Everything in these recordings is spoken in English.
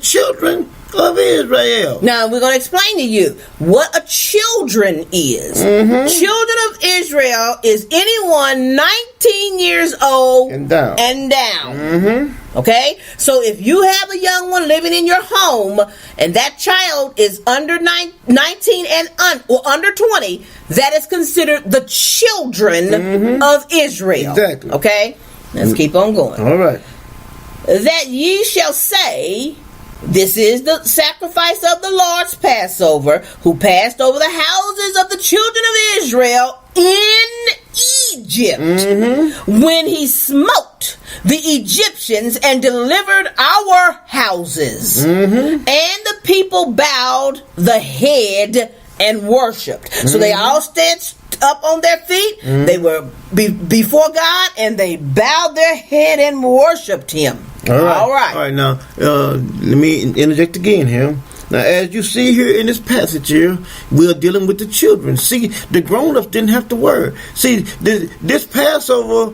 children of Israel. Now we're going to explain to you what a children is. Children of Israel is anyone 19 years old And down. Okay, so if you have a young one living in your home and that child is under 19 and or under 20, that is considered the children of Israel. Exactly. Okay, let's keep on going. All right. That ye shall say, this is the sacrifice of the Lord's Passover, who passed over the houses of the children of Israel in Egypt, when he smote the Egyptians and delivered our houses. And the people bowed the head and worshipped. So they all stood up on their feet. They were before God, and they bowed their head and worshipped him. All right. All right. Now, let me interject again here. Now, as you see here in this passage here, we are dealing with the children. See, the grown-ups didn't have to worry. See, this Passover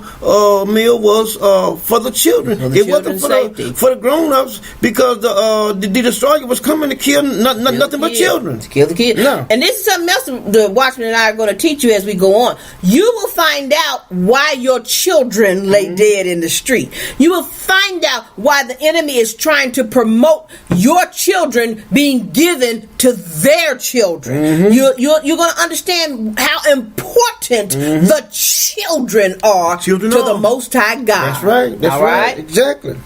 meal was for the children. It wasn't for the grown-ups, because the destroyer was coming to kill nothing but children. To kill the kids. No. And this is something else the Watchman and I are going to teach you as we go on. You will find out why your children lay dead in the street. You will find out why the enemy is trying to promote your children being given to their children. You're going to understand how important the children are to the Most High God. That's right. That's right. Exactly.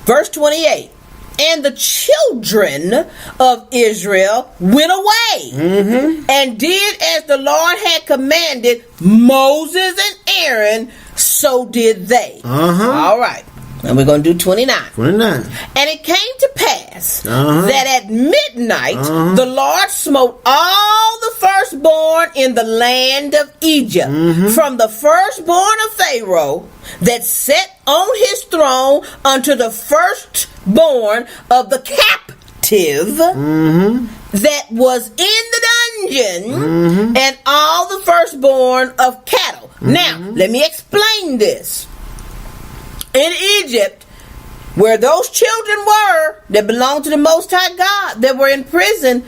Verse 28. And the children of Israel went away and did as the Lord had commanded Moses and Aaron, so did they. All right. And we're going to do 29. And it came to pass that at midnight the Lord smote all the firstborn in the land of Egypt, from the firstborn of Pharaoh that sat on his throne unto the firstborn of the captive that was in the dungeon, and all the firstborn of cattle. Now, let me explain this. In Egypt, where those children were that belonged to the Most High God, that were in prison,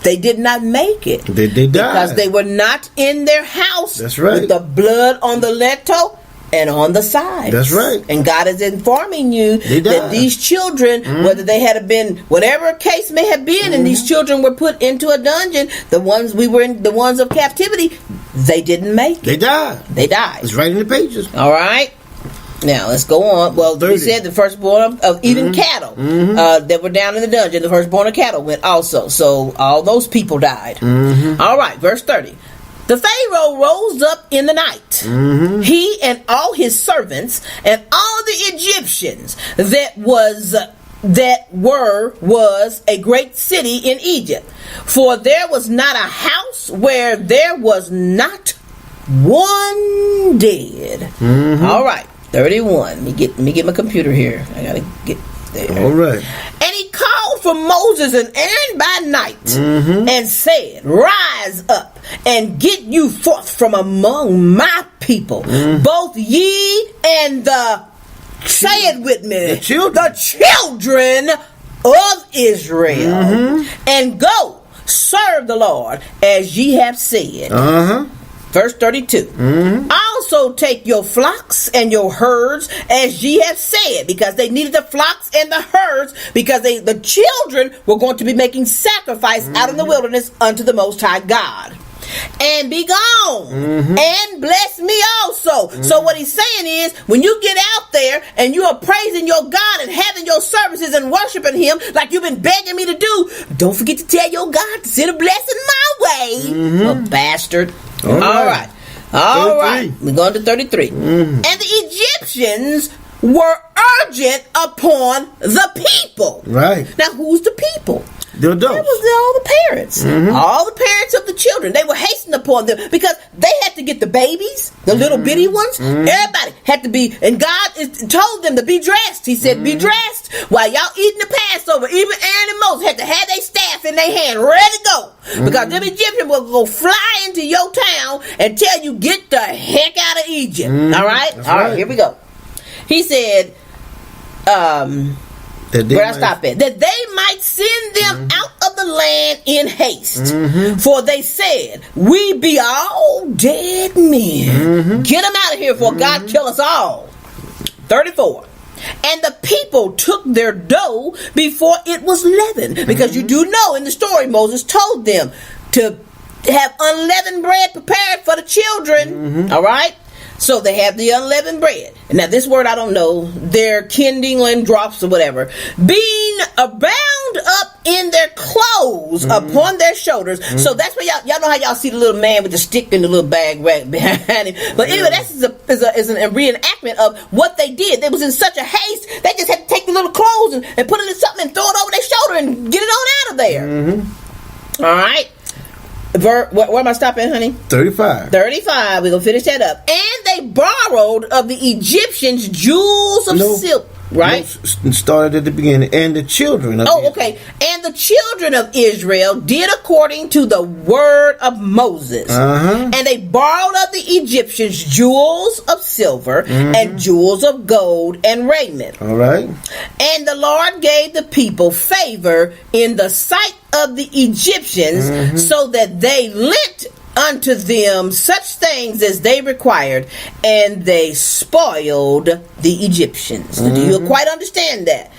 they did not make it. They died. Because they were not in their house. That's right. With the blood on the lintel and on the sides. That's right. And God is informing you that these children, whether they had been, whatever case may have been, and these children were put into a dungeon, the ones of captivity, they didn't make it. They died. They died. It's right in the pages. All right. Now, let's go on. Well, we said the firstborn of even cattle that were down in the dungeon, the firstborn of cattle went also. So, all those people died. All right, verse 30. The Pharaoh rose up in the night, he and all his servants, and all the Egyptians that was a great city in Egypt. For there was not a house where there was not one dead. All right. 31. Let me get my computer here. I gotta get there. All right. And he called for Moses and Aaron by night and said, Rise up and get you forth from among my people, both ye and say it with me, the children of Israel, and go serve the Lord as ye have said. Verse 32. Also take your flocks and your herds as ye have said, because they needed the flocks and the herds, because the children were going to be making sacrifice out in the wilderness unto the Most High God. And be gone and bless me also. So what he's saying is, when you get out there and you are praising your God and having your services and worshiping him like you've been begging me to do, don't forget to tell your God to send a blessing my way. A bastard. All right. We're going to 33. And the Egyptians were urgent upon the people. Right. Now, who's the people? The adults. That was all the parents. All the parents of the children. They were hastening upon them because they had to get the babies, the little bitty ones. Everybody had to be, and God told them to be dressed. He said, be dressed while y'all eating the Passover. Even Aaron and Moses had to have their staff in their hand ready to go. Because them Egyptians will go fly into your town and tell you, get the heck out of Egypt. All right? All right, here we go. He said, Where I stop at? That they might send them out of the land in haste. For they said, we be all dead men. Get them out of here before God kill us all. 34. And the people took their dough before it was leavened. Because you do know in the story, Moses told them to have unleavened bread prepared for the children. All right? So they have the unleavened bread. Now this word I don't know. They're kindling drops or whatever. Being bound up in their clothes upon their shoulders. So that's where y'all know how y'all see the little man with the stick and the little bag right behind him. But anyway, that's is a reenactment of what they did. They was in such a haste, they just had to take the little clothes and put it in something and throw it over their shoulder and get it on out of there. All right. Where am I stopping, honey? 35. 35. We're going to finish that up. And they borrowed of the Egyptians jewels of silk. Right? No, started at the beginning. And the children of Israel. Okay. And the children of Israel did according to the word of Moses. And they borrowed of the Egyptians jewels of silver and jewels of gold and raiment. All right. And the Lord gave the people favor in the sight of the Egyptians, so that they lent unto them such things as they required, and they spoiled the Egyptians. Do you quite understand that?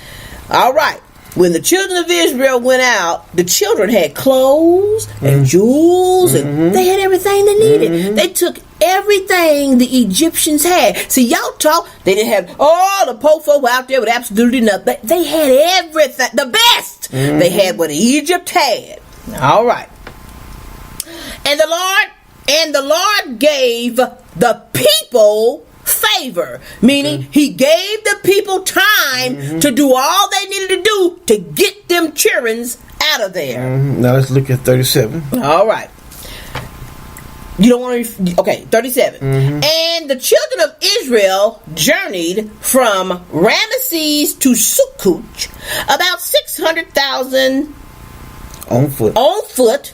All right. When the children of Israel went out, the children had clothes and jewels, and they had everything they needed. They took everything the Egyptians had. See, y'all talk, they didn't have all the poor folk out there with absolutely nothing. They had everything, the best. They had what Egypt had. All right. And the Lord gave the people favor, meaning he gave the people time to do all they needed to do to get them childrens out of there. Now let's look at 37. All right. You don't want to... Okay, 37. And the children of Israel journeyed from Ramesses to Succoth, about 600,000 on foot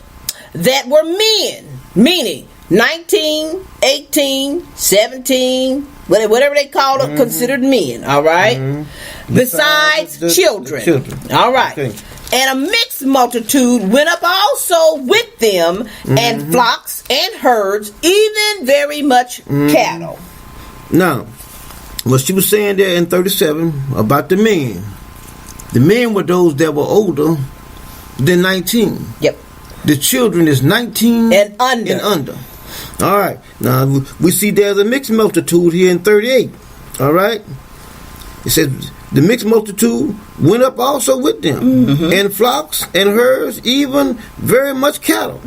that were men, meaning 19, 18, 17, whatever they called them, considered men, all right? Besides children. All right. Okay. And a mixed multitude went up also with them, and flocks and herds, even very much cattle. Now, what she was saying there in 37 about the men were those that were older than 19. Yep. The children is 19 and under. All right. Now, we see there's a mixed multitude here in 38. All right. It says, the mixed multitude went up also with them, and flocks and herds, even very much cattle.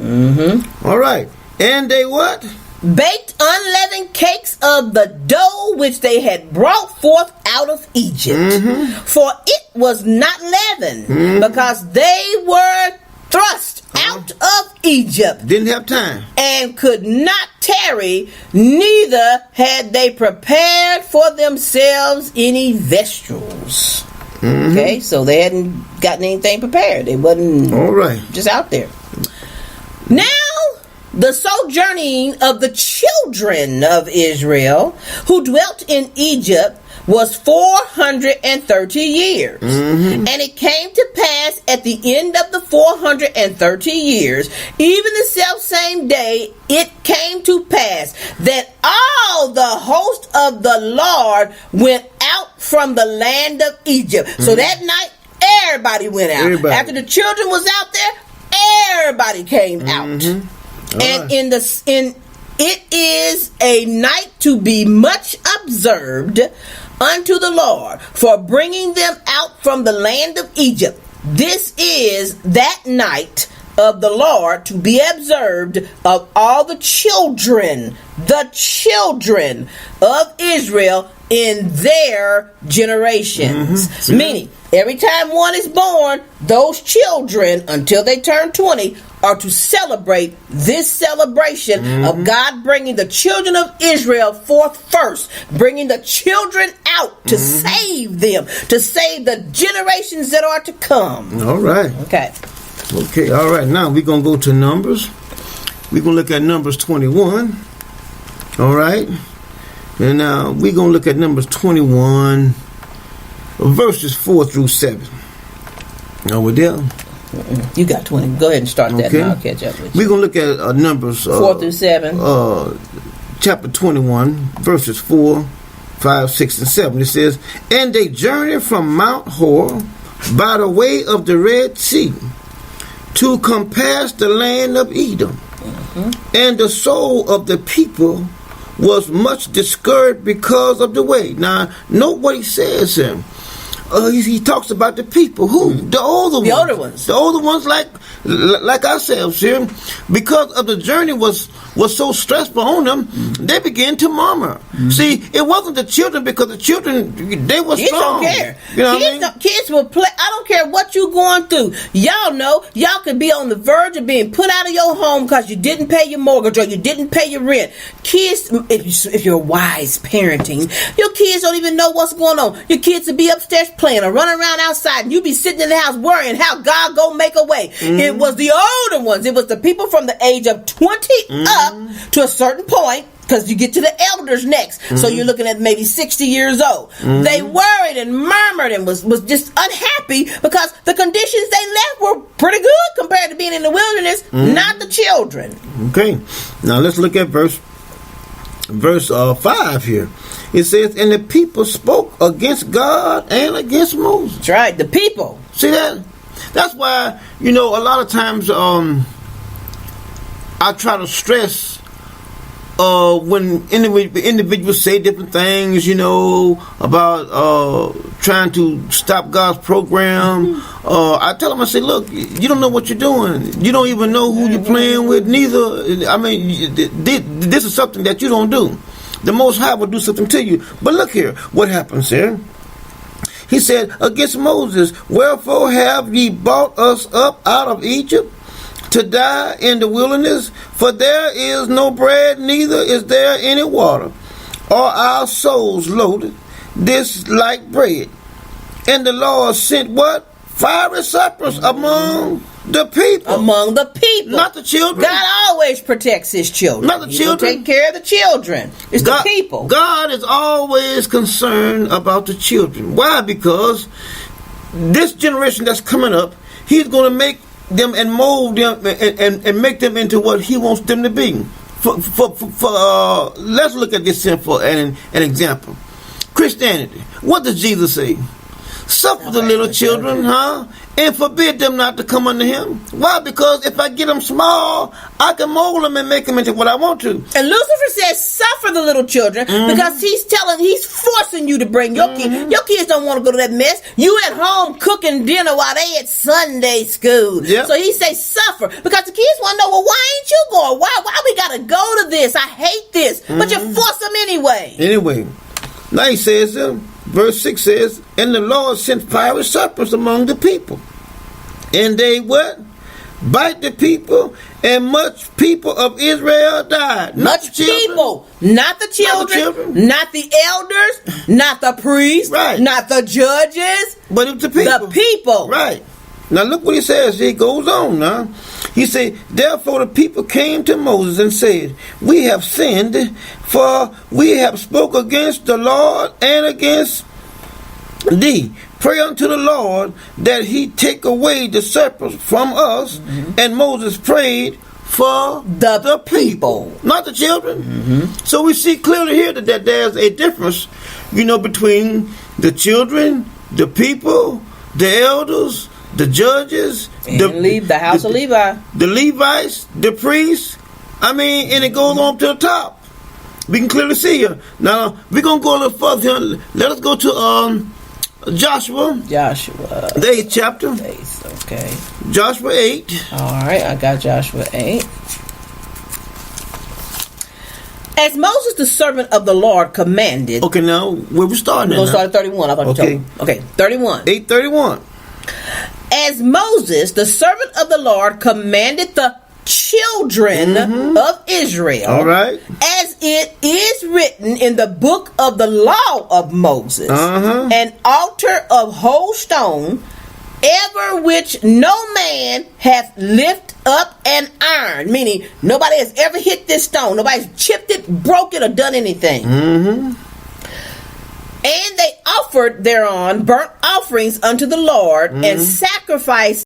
All right. And they what? Baked unleavened cakes of the dough which they had brought forth out of Egypt. For it was not leavened, because they were thrust out of Egypt. Didn't have time. And could not tarry, neither had they prepared for themselves any vegetables. Okay, so they hadn't gotten anything prepared. They wasn't all right, just out there. Now, the sojourning of the children of Israel who dwelt in Egypt was 430 years. And it came to pass at the end of the 430 years, even the selfsame day, it came to pass that all the host of the Lord went out from the land of Egypt. So that night, everybody went out. After the children was out there, everybody came out. And it is a night to be much observed unto the Lord for bringing them out from the land of Egypt. This is that night of the Lord to be observed of all the children of Israel in their generations. Meaning, every time one is born, those children, until they turn 20, are to celebrate this celebration of God bringing the children of Israel forth first, bringing the children out to save them, to save the generations that are to come. All right. Okay, all right. Now we're going to go to Numbers. We're going to look at Numbers 21. All right. And now we're going to look at Numbers 21. verses 4 through 7. Now we're there. You got 20. Go ahead and start that, and I'll catch up with you. We're going to look at Numbers 4 through 7. Chapter 21, verses 4, 5, 6, and 7. It says, "And they journeyed from Mount Hor by the way of the Red Sea to compass the land of Edom. And the soul of the people was much discouraged because of the way." Now, note what he says here. He talks about the people. Who? The older ones. The older ones. The older ones like ourselves here. Because of the journey was so stressful on them, they began to murmur. See, it wasn't the children, because the children, they were Kids strong. don't care. You know what I mean? Kids will play. I don't care what you going through. Y'all know, y'all could be on the verge of being put out of your home because you didn't pay your mortgage or you didn't pay your rent. Kids, if you're wise parenting, your kids don't even know what's going on. Your kids will be upstairs playing or running around outside, and you be sitting in the house worrying how God gonna make a way. It was the older ones. It was the people from the age of 20 up to a certain point, because you get to the elders next. So you're looking at maybe 60 years old. They worried and murmured and was just unhappy because the conditions they left were pretty good compared to being in the wilderness, not the children. Okay. Now let's look at verse 5 here. It says, "And the people spoke against God and against Moses." That's right, the people. See that? That's why, a lot of times I try to stress when individuals say different things, about trying to stop God's program. I tell them, I say, look, you don't know what you're doing. You don't even know who you're playing with, neither. I mean, this is something that you don't do. The Most High will do something to you. But look here, what happens here? He said, "Against Moses, wherefore have ye brought us up out of Egypt to die in the wilderness? For there is no bread, neither is there any water. Are our souls loaded this like bread?" And the Lord sent what? Fiery serpents among the people. Among the people. Not the children. God always protects his children. Not the children. He take care of the children. It's the people. God is always concerned about the children. Why? Because this generation that's coming up, He's going to make them and mold them and make them into what He wants them to be. Let's look at this for an example. Christianity. What does Jesus say? Suffer the little children, and forbid them not to come unto Him. Why? Because if I get them small, I can mold them and make them into what I want to. And Lucifer says, suffer the little children, because he's forcing you to bring your kids. Your kids don't want to go to that mess. You at home cooking dinner while they at Sunday school. Yep. So he says suffer, because the kids want to know, well, why ain't you going? Why we got to go to this? I hate this. But you force them anyway. Anyway, now he says, verse 6 says, "And the Lord sent fiery serpents among the people. And they what? Bite the people, and much people of Israel died." Much people, not the children, not the elders, not the priests, right, not the judges, but it's the people. The people. Right. Now look what he says. He goes on now. He said, "Therefore the people came to Moses and said, We have sinned, for we have spoke against the Lord and against thee. Pray unto the Lord that He take away the serpents from us." And Moses prayed for the people, not the children. So we see clearly here that there's a difference, between the children, the people, the elders, the judges, the house of Levi, the Levites, the priests. I mean, and it goes on to the top. We can clearly see here. Now we're gonna go a little further here. Let us go to Joshua, the 8th chapter. Okay. Joshua 8. All right, I got Joshua 8. As Moses, the servant of the Lord, commanded. Okay, now where we starting? We're going to start at 31. I thought you told me. Okay, 31. 8:31. As Moses, the servant of the Lord, commanded the children of Israel, all right, as it is written in the book of the law of Moses, an altar of whole stone, ever which no man hath lift up an iron, meaning nobody has ever hit this stone, nobody's chipped it, broke it, or done anything. And they offered thereon burnt offerings unto the Lord, and sacrificed